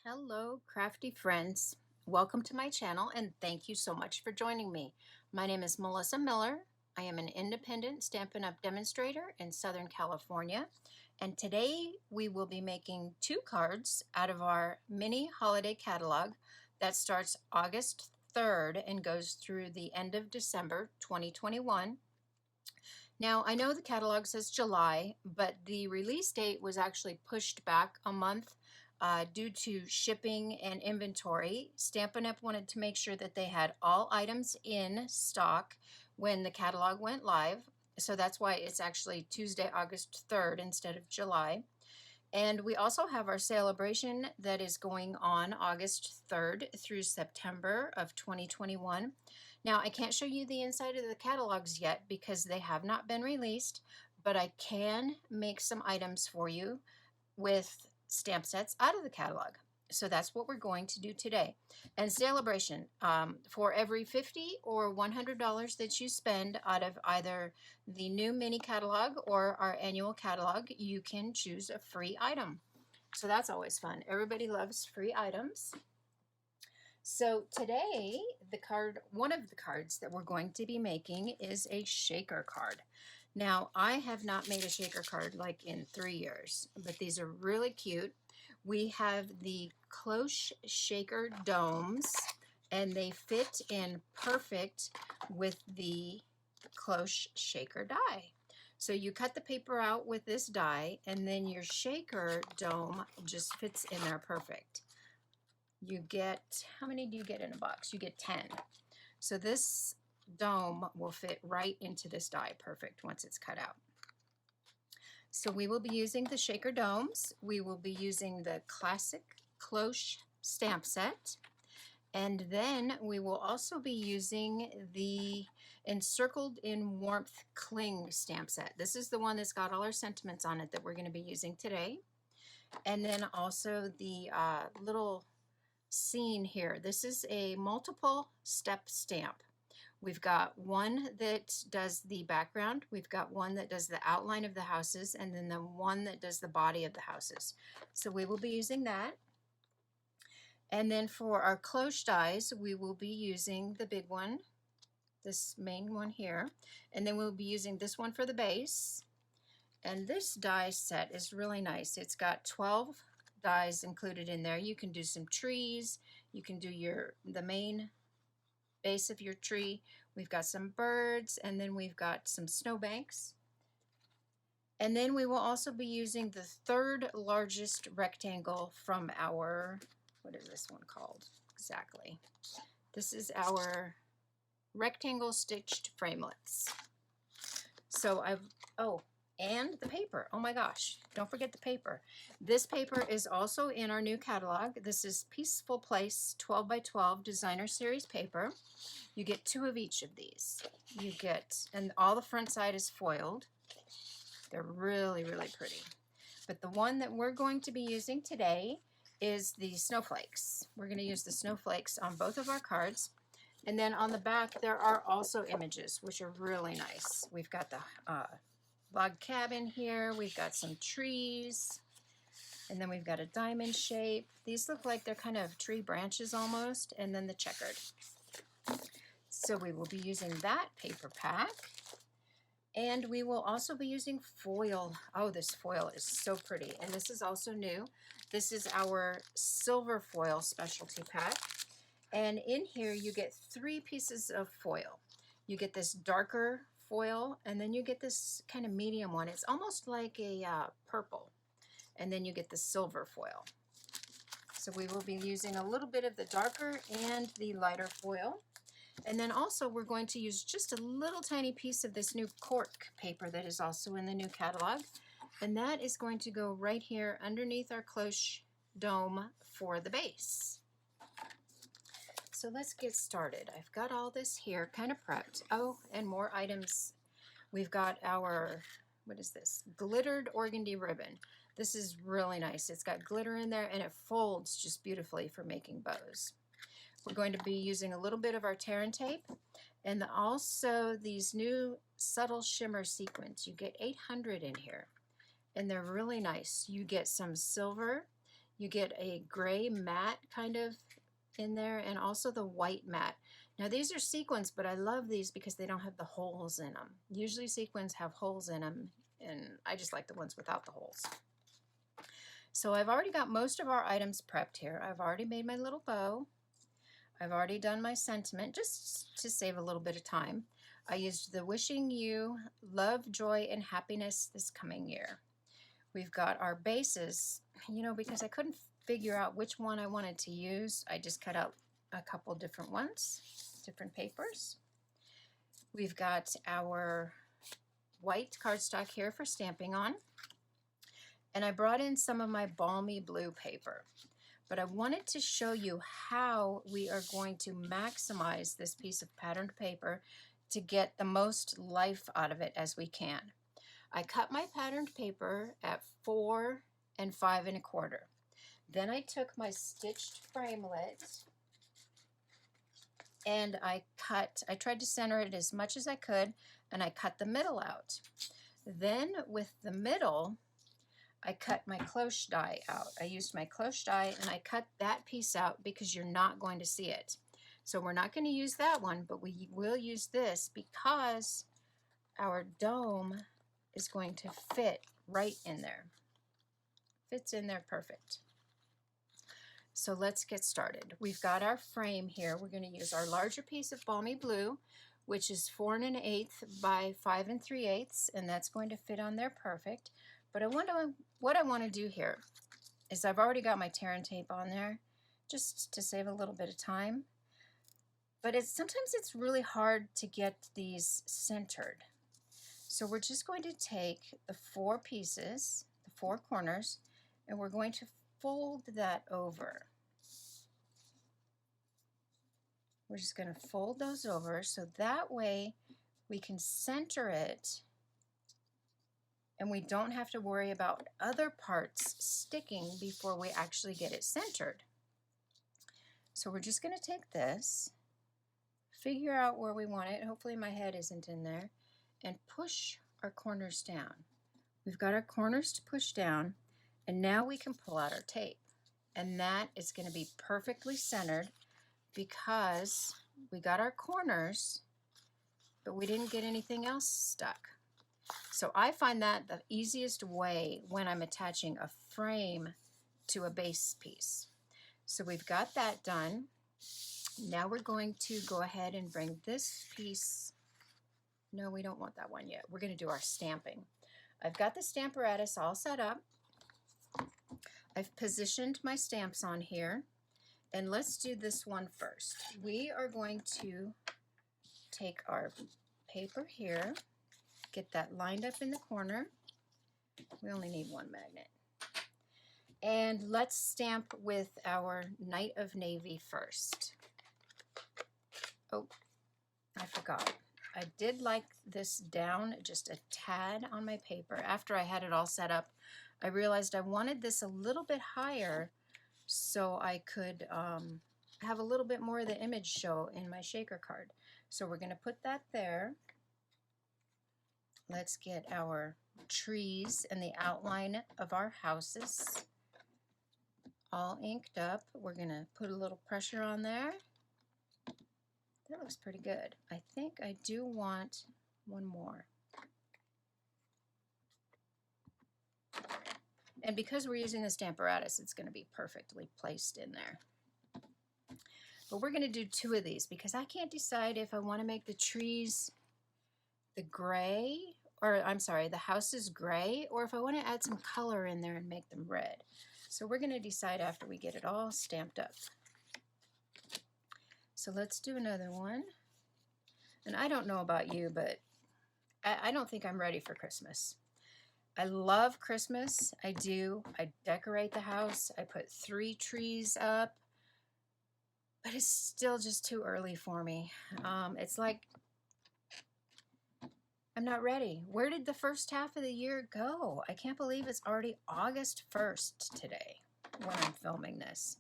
Hello, crafty friends. Welcome to my channel and thank you so much for joining me. My name is Melissa Miller. I am an independent Stampin' Up! Demonstrator in Southern California, and today we will be making two cards out of our mini holiday catalog that starts August 3rd and goes through the end of December 2021. Now, I know the catalog says July, but the release date was actually pushed back a month due to shipping and inventory. Stampin' Up! Wanted to make sure that they had all items in stock when the catalog went live. So that's why it's actually Tuesday, August 3rd instead of July. And we also have our celebration that is going on August 3rd through September of 2021. Now, I can't show you the inside of the catalogs yet because they have not been released, but I can make some items for you with stamp sets out of the catalog. So that's what we're going to do today. And celebration, for every $50 or $100 that you spend out of either the new mini catalog or our annual catalog, you can choose a free item. So that's always fun. Everybody loves free items. So today, one of the cards that we're going to be making is a shaker card. Now, I have not made a shaker card like in 3 years, but these are really cute. We have the Cloche shaker domes, and they fit in perfect with the Cloche shaker die. So you cut the paper out with this die, and then your shaker dome just fits in there perfect. You get, how many do you get in a box? You get 10. So this dome will fit right into this die perfect once it's cut out. So we will be using the shaker domes. We will be using the classic Cloche stamp set. And then we will also be using the Encircled in Warmth Cling stamp set. This is the one that's got all our sentiments on it that we're going to be using today. And then also the little scene here. This is a multiple step stamp. We've got one that does the background, we've got one that does the outline of the houses, and then the one that does the body of the houses. So we will be using that. And then for our cloche dies, we will be using the big one, this main one here, and then we'll be using this one for the base. And this die set is really nice. It's got 12 dies included in there. You can do some trees, you can do the main base of your tree. We've got some birds, and then we've got some snowbanks. And then we will also be using the third largest rectangle from our, what is this one called exactly? This is our rectangle stitched framelits. So and the paper. Oh my gosh, don't forget the paper. This paper is also in our new catalog. This is Peaceful Place 12 by 12 Designer Series paper. You get 2 of each of these. And all the front side is foiled. They're really, really pretty. But the one that we're going to be using today is the snowflakes. We're going to use the snowflakes on both of our cards. And then on the back, there are also images, which are really nice. We've got the log cabin here, we've got some trees, and then we've got a diamond shape. These look like they're kind of tree branches almost, and then the checkered. So we will be using that paper pack, and we will also be using foil. Oh, this foil is so pretty, and this is also new. This is our silver foil specialty pack, and in here you get 3 pieces of foil. You get this darker foil, and then you get this kind of medium one. It's almost like a purple, and then you get the silver foil. So we will be using a little bit of the darker and the lighter foil. And then also we're going to use just a little tiny piece of this new cork paper that is also in the new catalog, and that is going to go right here underneath our cloche dome for the base. So let's get started. I've got all this here kind of prepped. Oh, and more items. We've got our, what is this? Glittered organdy ribbon. This is really nice. It's got glitter in there, and it folds just beautifully for making bows. We're going to be using a little bit of our tear and tape, and also these new subtle shimmer sequins. You get 800 in here, and they're really nice. You get some silver, You get a gray matte kind of in there, and also the white matte. Now these are sequins, but I love these because they don't have the holes in them. Usually sequins have holes in them, and I just like the ones without the holes. So I've already got most of our items prepped here. I've already made my little bow. I've already done my sentiment just to save a little bit of time. I used the wishing you love, joy, and happiness this coming year. We've got our bases, because I couldn't figure out which one I wanted to use. I just cut out a couple different ones, different papers. We've got our white cardstock here for stamping on. And I brought in some of my balmy blue paper. But I wanted to show you how we are going to maximize this piece of patterned paper to get the most life out of it as we can. I cut my patterned paper at 4 and 5 1/4. Then I took my stitched framelit and I tried to center it as much as I could, and I cut the middle out. Then with the middle, I cut my cloche die out. I used my cloche die and I cut that piece out because you're not going to see it. So we're not going to use that one, but we will use this because our dome is going to fit right in there. Fits in there perfect. So let's get started. We've got our frame here. We're going to use our larger piece of balmy blue, which is 4 1/8 by 5 3/8, and that's going to fit on there perfect. But what I want to do here is I've already got my tear and tape on there just to save a little bit of time. But sometimes it's really hard to get these centered. So we're just going to take the 4 pieces, the 4 corners, and we're going to fold that over. We're just going to fold those over so that way we can center it and we don't have to worry about other parts sticking before we actually get it centered. So we're just going to take this, figure out where we want it, hopefully my head isn't in there, and push our corners down. We've got our corners to push down, and now we can pull out our tape. And that is going to be perfectly centered because we got our corners, but we didn't get anything else stuck. So I find that the easiest way when I'm attaching a frame to a base piece. So we've got that done. Now we're going to go ahead and bring this piece. No, we don't want that one yet. We're going to do our stamping. I've got the stamparatus all set up. I've positioned my stamps on here. And let's do this one first. We are going to take our paper here, get that lined up in the corner. We only need one magnet. And let's stamp with our Night of Navy first. Oh, I forgot. I did like this down just a tad on my paper. After I had it all set up, I realized I wanted this a little bit higher so I could have a little bit more of the image show in my shaker card. So we're going to put that there. Let's get our trees and the outline of our houses all inked up. We're going to put a little pressure on there. That looks pretty good. I think I do want one more. And because we're using the stamparatus, it's going to be perfectly placed in there. But we're going to do 2 of these because I can't decide if I want to make the trees the gray, or I'm sorry, the houses gray, or if I want to add some color in there and make them red. So we're going to decide after we get it all stamped up. So let's do another one. And I don't know about you, but I don't think I'm ready for Christmas. I love Christmas. I do. I decorate the house. I put 3 trees up. But it's still just too early for me. It's like I'm not ready. Where did the first half of the year go? I can't believe it's already August 1st today when I'm filming this.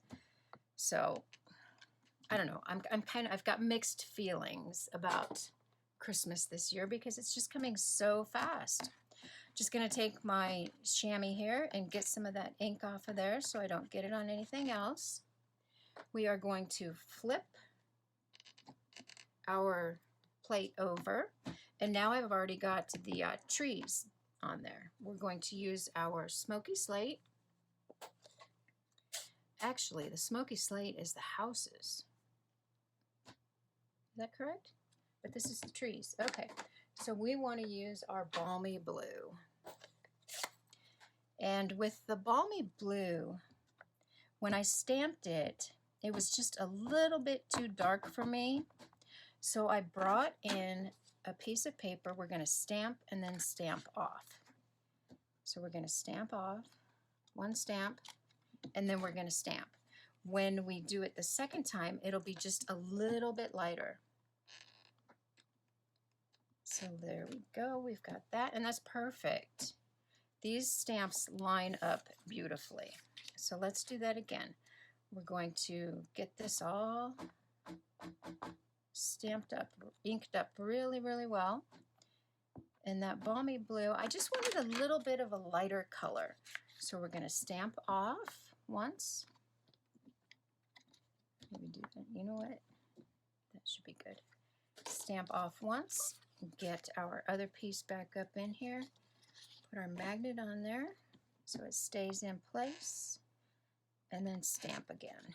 So I don't know. I've got mixed feelings about Christmas this year because it's just coming so fast. Just going to take my chamois here and get some of that ink off of there so I don't get it on anything else. We are going to flip our plate over, and now I've already got the trees on there. We're going to use our smoky slate. Actually, the smoky slate is the houses. Is that correct? But this is the trees. Okay, so we want to use our balmy blue. And with the balmy blue, when I stamped it, it was just a little bit too dark for me. So I brought in a piece of paper. We're going to stamp and then stamp off. So we're going to stamp off, one stamp, and then we're going to stamp. When we do it the second time, it'll be just a little bit lighter. So there we go. We've got that, and that's perfect. These stamps line up beautifully. So let's do that again. We're going to get this all stamped up, inked up really, really well. And that balmy blue, I just wanted a little bit of a lighter color. So we're going to stamp off once. Maybe do that. You know what? That should be good. Stamp off once. Get our other piece back up in here. Put our magnet on there so it stays in place. And then stamp again.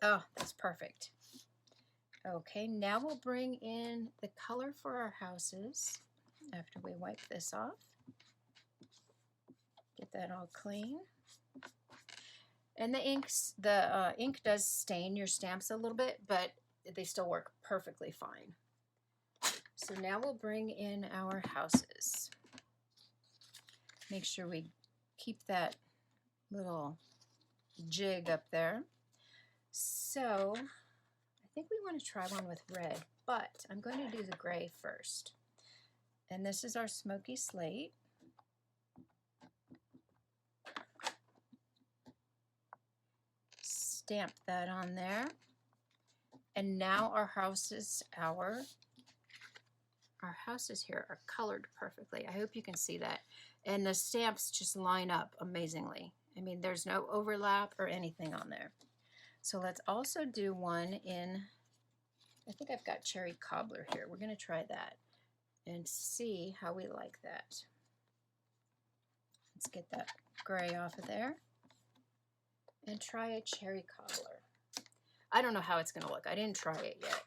Oh, that's perfect. Okay, now we'll bring in the color for our houses after we wipe this off. Get that all clean. And the ink does stain your stamps a little bit, but they still work perfectly fine. So now we'll bring in our houses. Make sure we keep that little jig up there. So I think we want to try one with red, but I'm going to do the gray first. And this is our smoky slate. Stamp that on there. And now our houses here are colored perfectly. I hope you can see that. And the stamps just line up amazingly. I mean, there's no overlap or anything on there. So let's also do one in, I think I've got cherry cobbler here. We're going to try that and see how we like that. Let's get that gray off of there and try a cherry cobbler. I don't know how it's going to look. I didn't try it yet.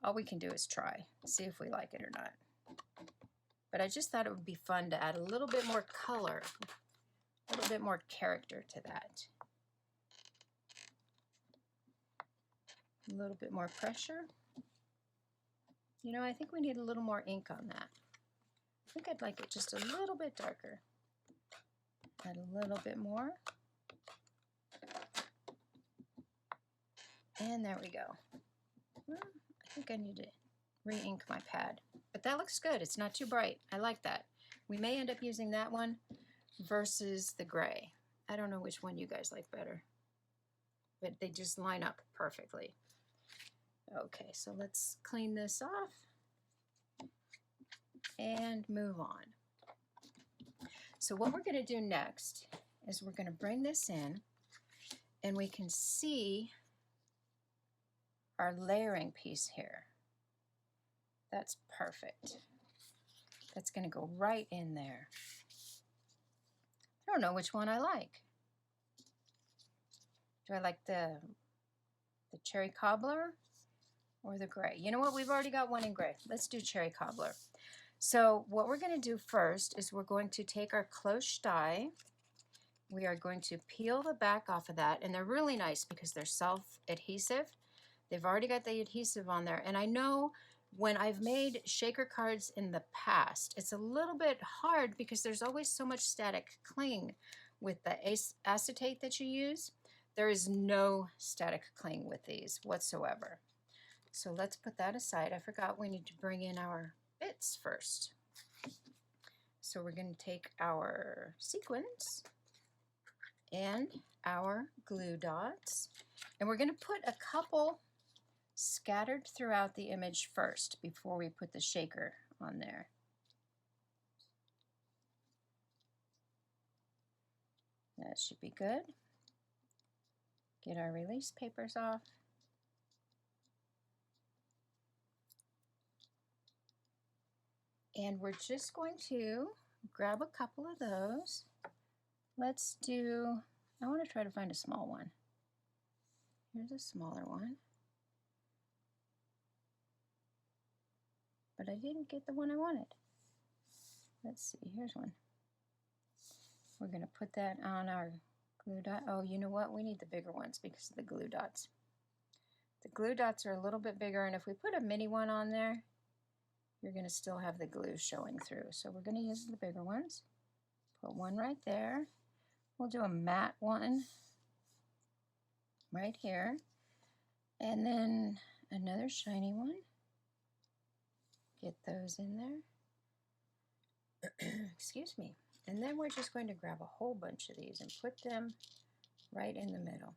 All we can do is try, see if we like it or not. But I just thought it would be fun to add a little bit more color, a little bit more character to that. A little bit more pressure. You know, I think we need a little more ink on that. I think I'd like it just a little bit darker. Add a little bit more. And there we go. Well, I think I need to re-ink my pad. But that looks good. It's not too bright. I like that. We may end up using that one versus the gray. I don't know which one you guys like better. But they just line up perfectly. Okay, so let's clean this off and move on. So what we're going to do next is we're going to bring this in and we can see our layering piece here. That's perfect. That's going to go right in there. I don't know which one I like. Do I like the cherry cobbler or the gray? You know what? We've already got one in gray. Let's do cherry cobbler. So what we're going to do first is we're going to take our cloche die. We are going to peel the back off of that, and they're really nice because they're self-adhesive. They've already got the adhesive on there, and I know when I've made shaker cards in the past, it's a little bit hard because there's always so much static cling with the acetate that you use. There is no static cling with these whatsoever. So let's put that aside. I forgot we need to bring in our bits first. So we're going to take our sequins and our glue dots, and we're going to put a couple scattered throughout the image first before we put the shaker on there. That should be good. Get our release papers off. And we're just going to grab a couple of those. Let's do, I want to try to find a small one. Here's a smaller one. But I didn't get the one I wanted. Let's see, here's one. We're going to put that on our glue dot. Oh, you know what? We need the bigger ones because of the glue dots. The glue dots are a little bit bigger, and if we put a mini one on there, you're going to still have the glue showing through. So we're going to use the bigger ones. Put one right there. We'll do a matte one right here. And then another shiny one. Get those in there. Excuse me. And then we're just going to grab a whole bunch of these and put them right in the middle.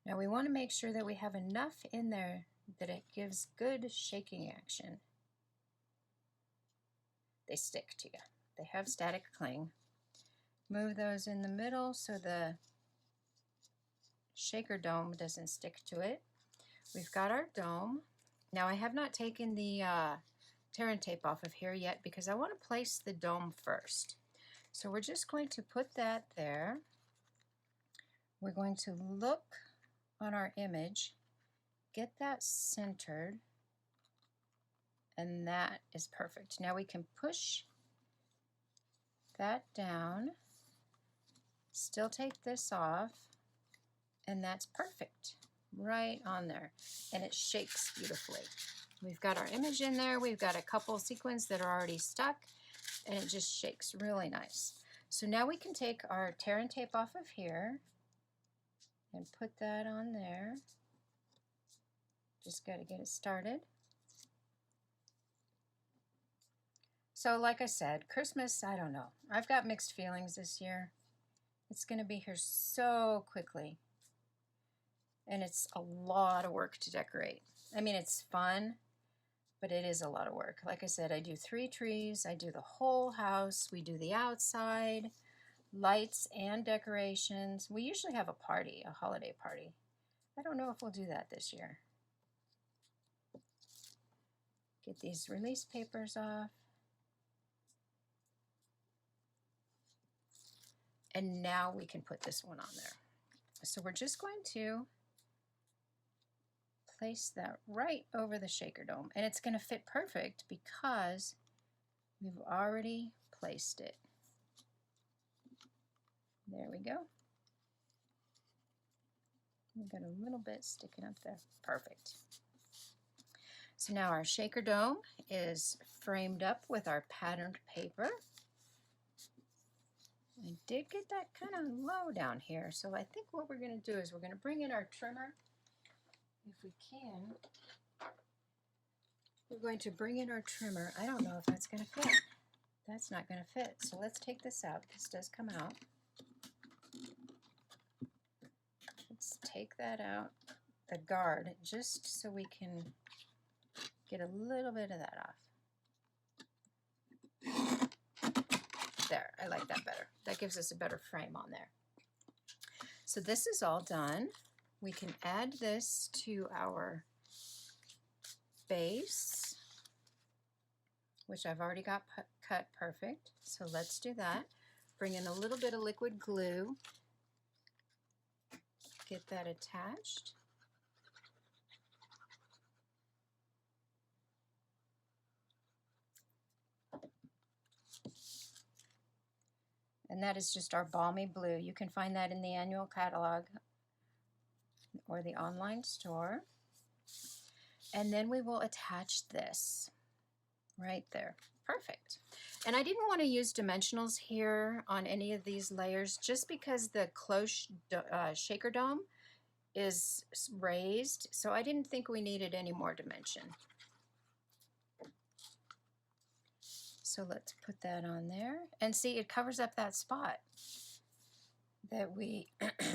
Now we want to make sure that we have enough in there that it gives good shaking action. They stick to you. They have static cling. Move those in the middle so the shaker dome doesn't stick to it. We've got our dome. Now I have not taken the tear and tape off of here yet because I want to place the dome first. So we're just going to put that there. We're going to look on our image, get that centered, and that is perfect. Now we can push that down, still take this off, and that's perfect. Right on there. And it shakes beautifully. We've got our image in there. We've got a couple sequins that are already stuck, and it just shakes really nice. So now we can take our tear and tape off of here and put that on there. Just got to get it started. So like I said, Christmas, I don't know. I've got mixed feelings this year. It's going to be here so quickly. And it's a lot of work to decorate. I mean, it's fun, but it is a lot of work. Like I said, I do 3 trees. I do the whole house. We do the outside, lights and decorations. We usually have a party, a holiday party. I don't know if we'll do that this year. Get these release papers off. And now we can put this one on there. So we're just going to place that right over the shaker dome, and it's going to fit perfect because we've already placed it. There we go. We've got a little bit sticking up there. Perfect. So now our shaker dome is framed up with our patterned paper. I did get that kind of low down here, so I think what we're going to do is we're going to bring in our trimmer. If we can, we're going to bring in our trimmer. I don't know if that's going to fit. That's not going to fit. So let's take this out. This does come out. Let's take that out, the guard, just so we can get a little bit of that off. There, I like that better. That gives us a better frame on there. So this is all done. We can add this to our base, which I've already got cut perfect. So let's do that. Bring in a little bit of liquid glue. Get that attached. And that is just our balmy blue. You can find that in the annual catalog or the online store. And then we will attach this right there. Perfect. And I didn't want to use dimensionals here on any of these layers just because the Cloche shaker dome is raised, so I didn't think we needed any more dimension. So let's put that on there. And see, it covers up that spot that we,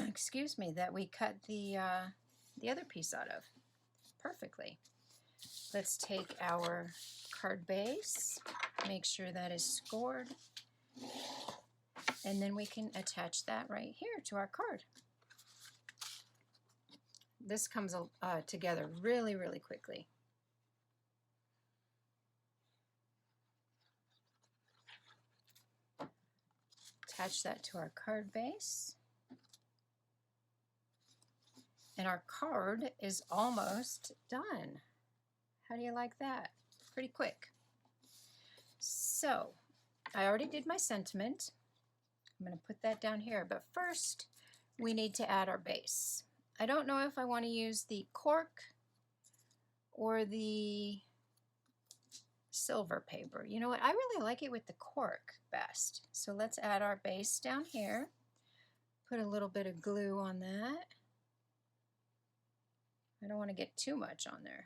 excuse me, that we cut the other piece out of perfectly. Let's take our card base, make sure that is scored. And then we can attach that right here to our card. This comes together really, really quickly. Attach that to our card base. And our card is almost done. How do you like that? Pretty quick. So, I already did my sentiment. I'm going to put that down here, but first we need to add our base. I don't know if I want to use the cork or the silver paper. You know what? I really like it with the cork best. So let's add our base down here. Put a little bit of glue on that. I don't want to get too much on there.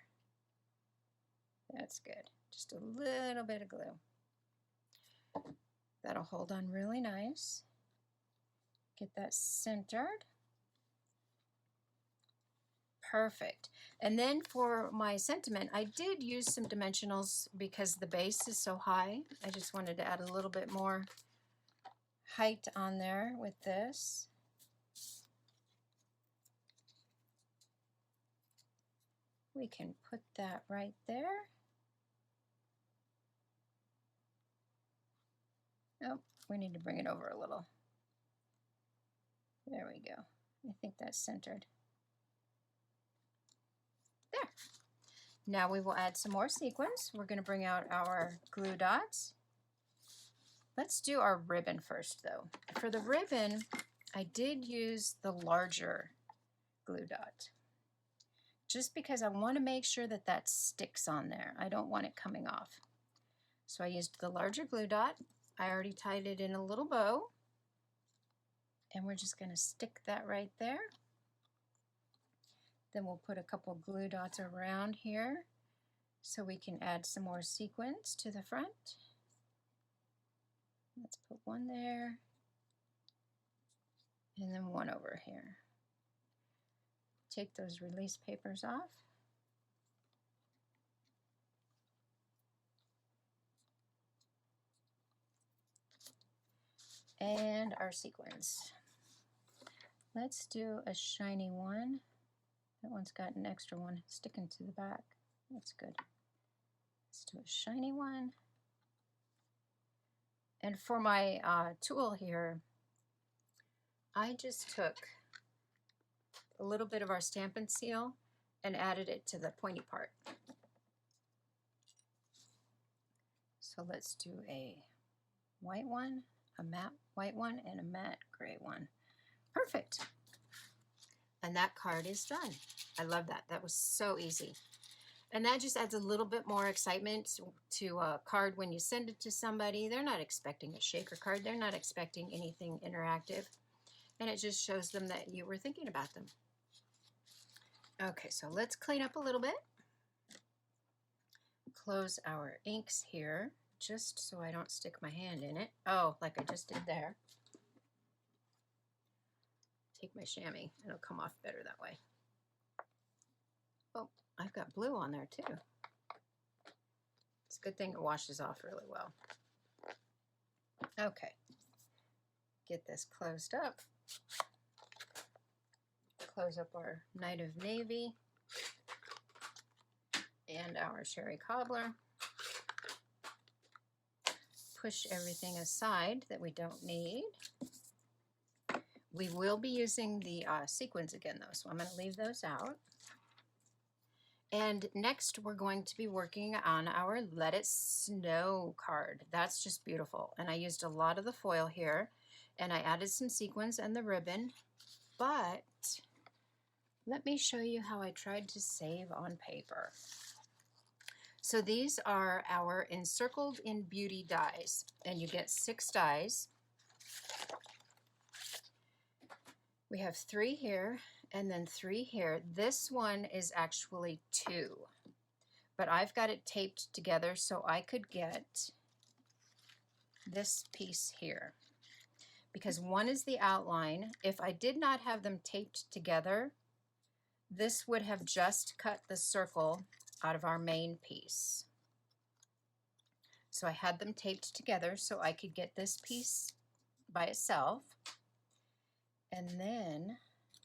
That's good. Just a little bit of glue. That'll hold on really nice. Get that centered. Perfect. And then for my sentiment, I did use some dimensionals because the base is so high. I just wanted to add a little bit more height on there with this. We can put that right there. Oh, we need to bring it over a little. There we go. I think that's centered. There. Now we will add some more sequins. We're going to bring out our glue dots. Let's do our ribbon first though. For the ribbon, I did use the larger glue dot. Just because I want to make sure that that sticks on there. I don't want it coming off. So I used the larger glue dot. I already tied it in a little bow. And we're just going to stick that right there. Then we'll put a couple glue dots around here so we can add some more sequins to the front. Let's put one there and then one over here. Take those release papers off. And our sequins. Let's do a shiny one. That one's got an extra one sticking to the back. That's good. Let's do a shiny one. And for my tool here, I just took a little bit of our Stampin' Seal and added it to the pointy part. So let's do a white one, a matte white one, and a matte gray one. Perfect. And that card is done. I love that. That was so easy. And that just adds a little bit more excitement to a card when you send it to somebody. They're not expecting a shaker card. They're not expecting anything interactive. And it just shows them that you were thinking about them. Okay, so let's clean up a little bit. Close our inks here, just so I don't stick my hand in it. Oh, like I just did there. Take my chamois, it'll come off better that way. Oh, I've got blue on there too. It's a good thing it washes off really well. Okay, get this closed up. Close up our Night of Navy and our Sherry Cobbler. Push everything aside that we don't need. We will be using the sequins again though, so I'm going to leave those out. And next we're going to be working on our Let It Snow card. That's just beautiful. And I used a lot of the foil here, and I added some sequins and the ribbon, but let me show you how I tried to save on paper. So these are our Encircled in Beauty dies, and you get 6 dies. We have 3 here and then 3 here. This one is actually 2, but I've got it taped together so I could get this piece here. Because one is the outline. If I did not have them taped together, this would have just cut the circle out of our main piece. So I had them taped together so I could get this piece by itself. And then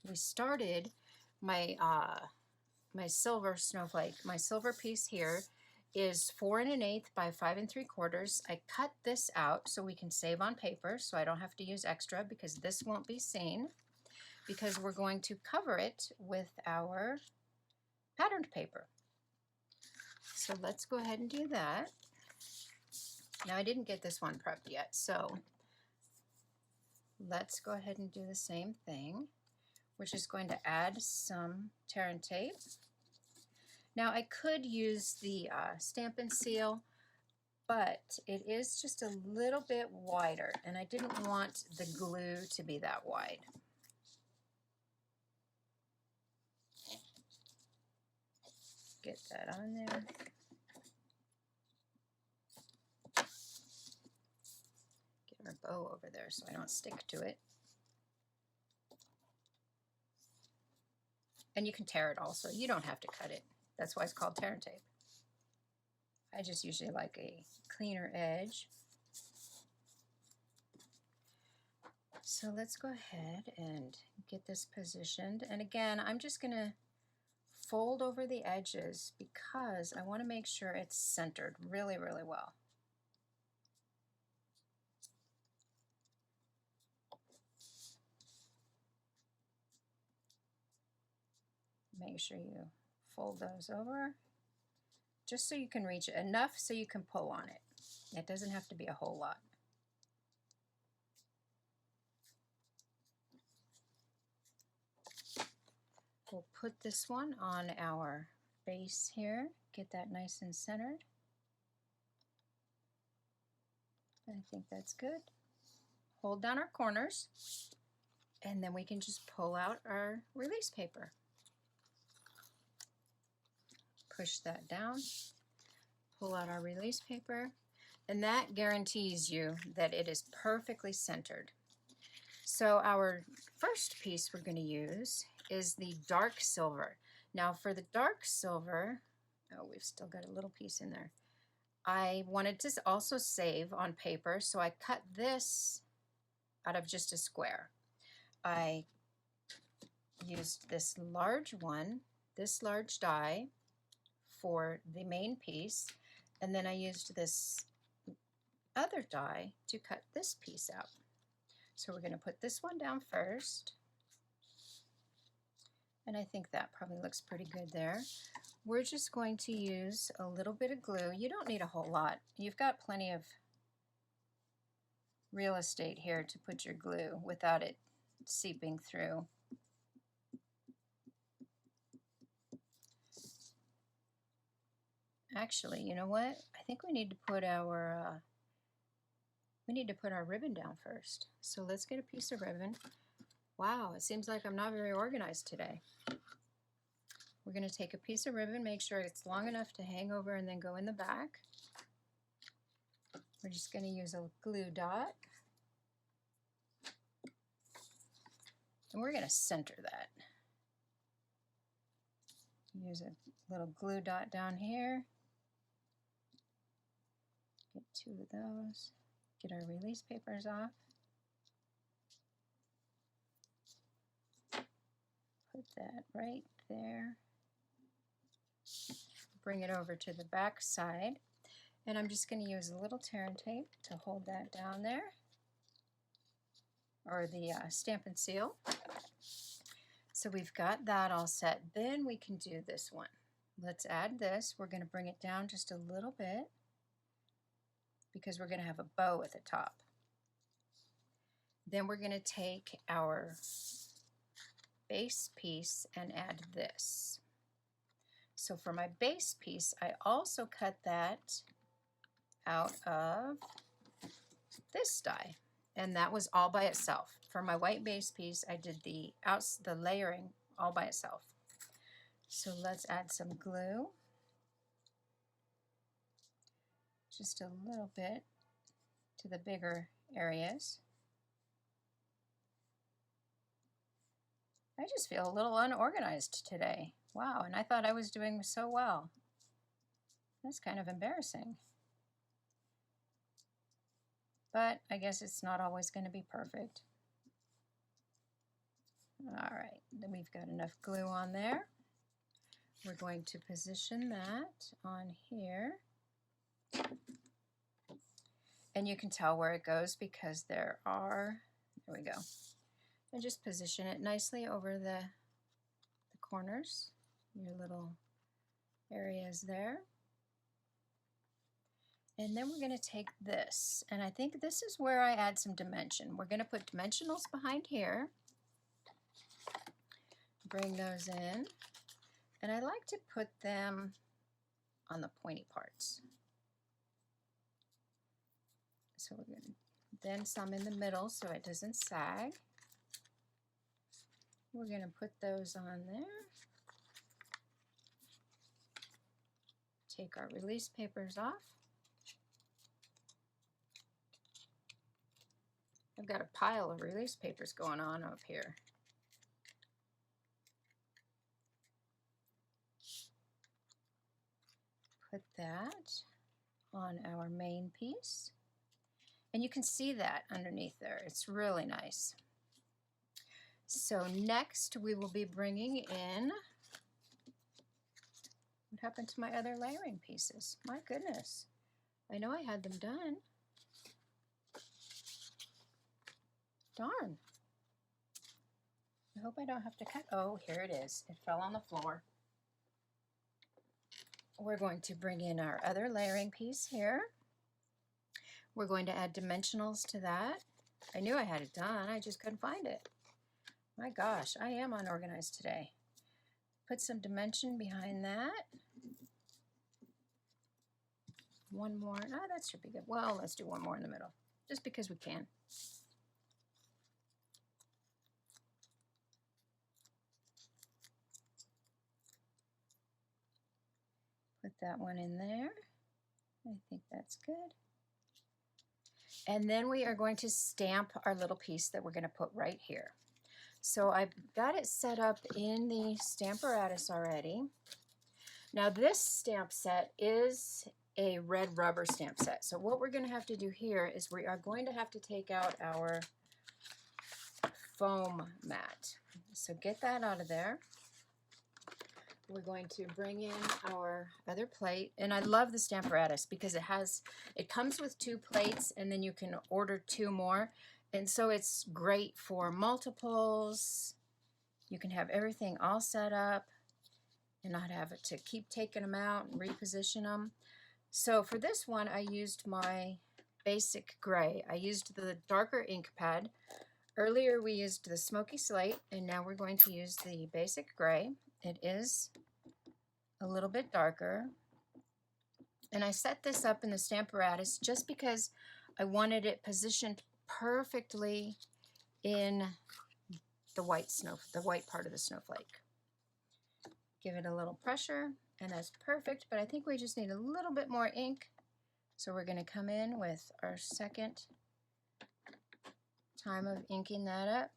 we started my my silver snowflake. My silver piece here is 4 1/8 by 5 3/4. I cut this out so we can save on paper, so I don't have to use extra because this won't be seen, because we're going to cover it with our patterned paper. So let's go ahead and do that. Now I didn't get this one prepped yet, so let's go ahead and do the same thing. We're just going to add some tear and tape. Now I could use the Stampin' Seal, but it is just a little bit wider, and I didn't want the glue to be that wide. Get that on there. Get our bow over there so I don't stick to it. And you can tear it also. You don't have to cut it. That's why it's called tear and tape. I just usually like a cleaner edge. So let's go ahead and get this positioned. And again, I'm just going to fold over the edges because I want to make sure it's centered really, really well. Make sure you fold those over just so you can reach it enough so you can pull on it. It doesn't have to be a whole lot. We'll put this one on our base here, get that nice and centered. I think that's good. Hold down our corners, and then we can just pull out our release paper. Push that down, pull out our release paper, and that guarantees you that it is perfectly centered. So our first piece we're going to use is the dark silver. Now for the dark silver, oh, we've still got a little piece in there. I wanted to also save on paper, so I cut this out of just a square. I used this large one, this large die for the main piece, and then I used this other die to cut this piece out. So we're going to put this one down first, and I think that probably looks pretty good there. We're just going to use a little bit of glue. You don't need a whole lot. You've got plenty of real estate here to put your glue without it seeping through. Actually, you know what? I think we need to put our ribbon down first. So let's get a piece of ribbon. Wow, it seems like I'm not very organized today. We're going to take a piece of ribbon, make sure it's long enough to hang over and then go in the back. We're just going to use a glue dot. And we're going to center that. Use a little glue dot down here. Get 2 of those. Get our release papers off. Put that right there. Bring it over to the back side. And I'm just going to use a little tear and tape to hold that down there. Or the Stampin' Seal. So we've got that all set. Then we can do this one. Let's add this. We're going to bring it down just a little bit because we're going to have a bow at the top. Then we're going to take our base piece and add this. So for my base piece, I also cut that out of this die, and that was all by itself. For my white base piece, I did the layering all by itself. So let's add some glue. Just a little bit to the bigger areas. I just feel a little unorganized today. Wow, and I thought I was doing so well. That's kind of embarrassing. but I guess it's not always going to be perfect. All right, then we've got enough glue on there. We're going to position that on here. And you can tell where it goes because there we go. And just position it nicely over the corners, your little areas there. And then we're going to take this, and I think this is where I add some dimension. We're going to put dimensionals behind here. Bring those in. And I like to put them on the pointy parts. So we're going to then some in the middle so it doesn't sag. We're going to put those on there. Take our release papers off. I've got a pile of release papers going on up here. Put that on our main piece. And you can see that underneath there. It's really nice. So next we will be bringing in, what happened to my other layering pieces? My goodness. I know I had them done. Darn. I hope I don't have to cut. Oh, here it is. It fell on the floor. We're going to bring in our other layering piece here. We're going to add dimensionals to that. I knew I had it done. I just couldn't find it. My gosh, I am unorganized today. Put some dimension behind that. One more. Oh, that should be good. Well, let's do one more in the middle, just because we can. Put that one in there. I think that's good. And then we are going to stamp our little piece that we're going to put right here. So I've got it set up in the Stamparatus already. Now this stamp set is a red rubber stamp set. So what we're going to have to do here is we are going to have to take out our foam mat. So get that out of there. We're going to bring in our other plate, and I love the Stamparatus because it comes with 2 plates, and then you can order 2 more, and so it's great for multiples. You can have everything all set up and not have to keep taking them out and reposition them. So for this one, I used my basic gray. I used the darker ink pad. Earlier we used the smoky slate, and now we're going to use the basic gray. It is a little bit darker. And I set this up in the Stamparatus just because I wanted it positioned perfectly in the white part of the snowflake. Give it a little pressure, and that's perfect, but I think we just need a little bit more ink. So we're going to come in with our second time of inking that up.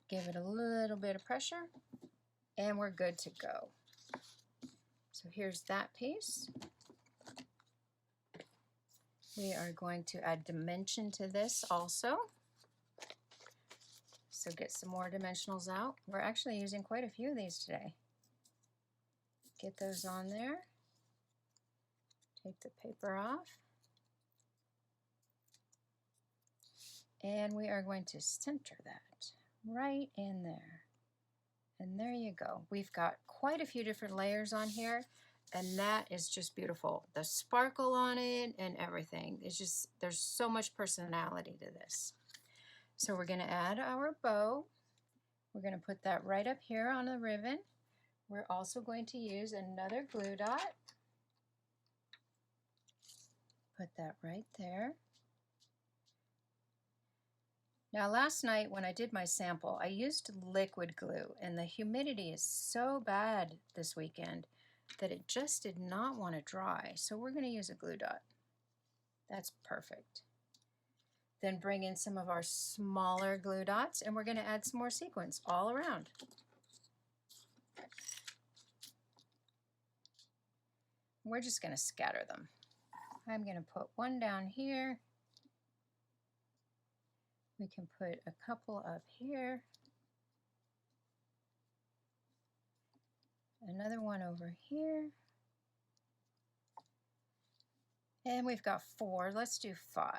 Give it a little bit of pressure, and we're good to go. So here's that piece. We are going to add dimension to this also. So get some more dimensionals out. We're actually using quite a few of these today. Get those on there. Take the paper off. And we are going to center that right in there. And there you go. We've got quite a few different layers on here, and that is just beautiful. The sparkle on it and everything. It's just, there's so much personality to this. So we're going to add our bow. We're going to put that right up here on the ribbon. We're also going to use another glue dot. Put that right there. Now last night when I did my sample, I used liquid glue, and the humidity is so bad this weekend that it just did not want to dry. So we're going to use a glue dot. That's perfect. Then bring in some of our smaller glue dots, and we're going to add some more sequins all around. We're just going to scatter them. I'm going to put one down here We can put a couple up here. Another one over here. And we've got 4. Let's do 5.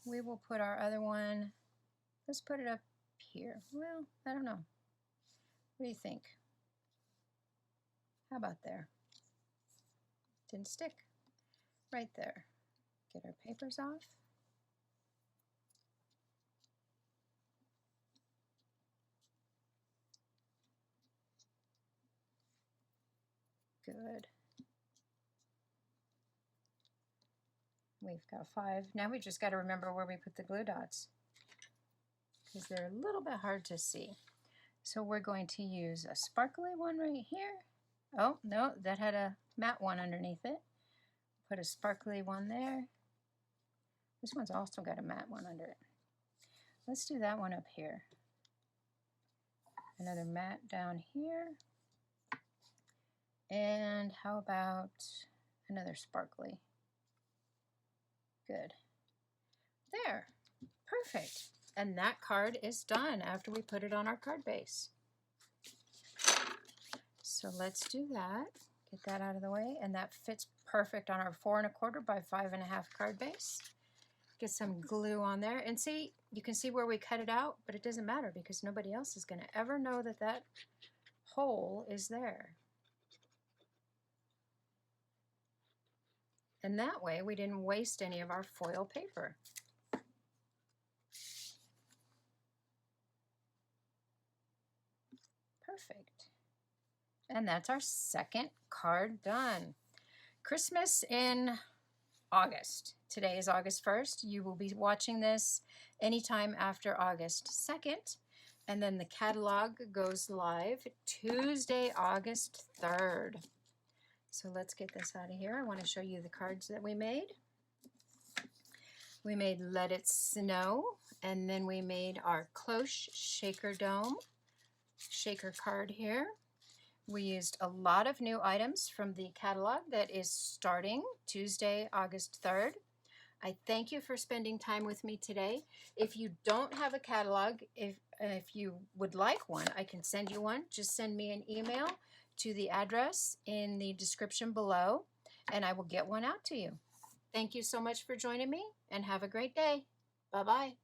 We will put our other one, let's put it up here. Well, I don't know. What do you think? How about there? Didn't stick. Right there. Get our papers off. Good. We've got 5. Now we just got to remember where we put the glue dots because they're a little bit hard to see. So we're going to use a sparkly one right here. Oh, no, that had a matte one underneath it. Put a sparkly one there. This one's also got a matte one under it. Let's do that one up here. Another matte down here. And how about another sparkly? Good. There. Perfect. And that card is done after we put it on our card base. So let's do that. Get that out of the way. And that fits perfect on our 4 1/4 by 5 1/2 card base. Get some glue on there. And see, you can see where we cut it out, but it doesn't matter because nobody else is going to ever know that that hole is there. And that way we didn't waste any of our foil paper. Perfect. And that's our second card done. Christmas in August. Today is August 1st. You will be watching this anytime after August 2nd. And then the catalog goes live Tuesday, August 3rd. So let's get this out of here. I want to show you the cards that we made. We made Let It Snow, and then we made our Cloche Shaker Dome shaker card here. We used a lot of new items from the catalog that is starting Tuesday, August 3rd. I thank you for spending time with me today. If you don't have a catalog, if you would like one, I can send you one. Just send me an email to the address in the description below, and I will get one out to you. Thank you so much for joining me, and have a great day. Bye-bye.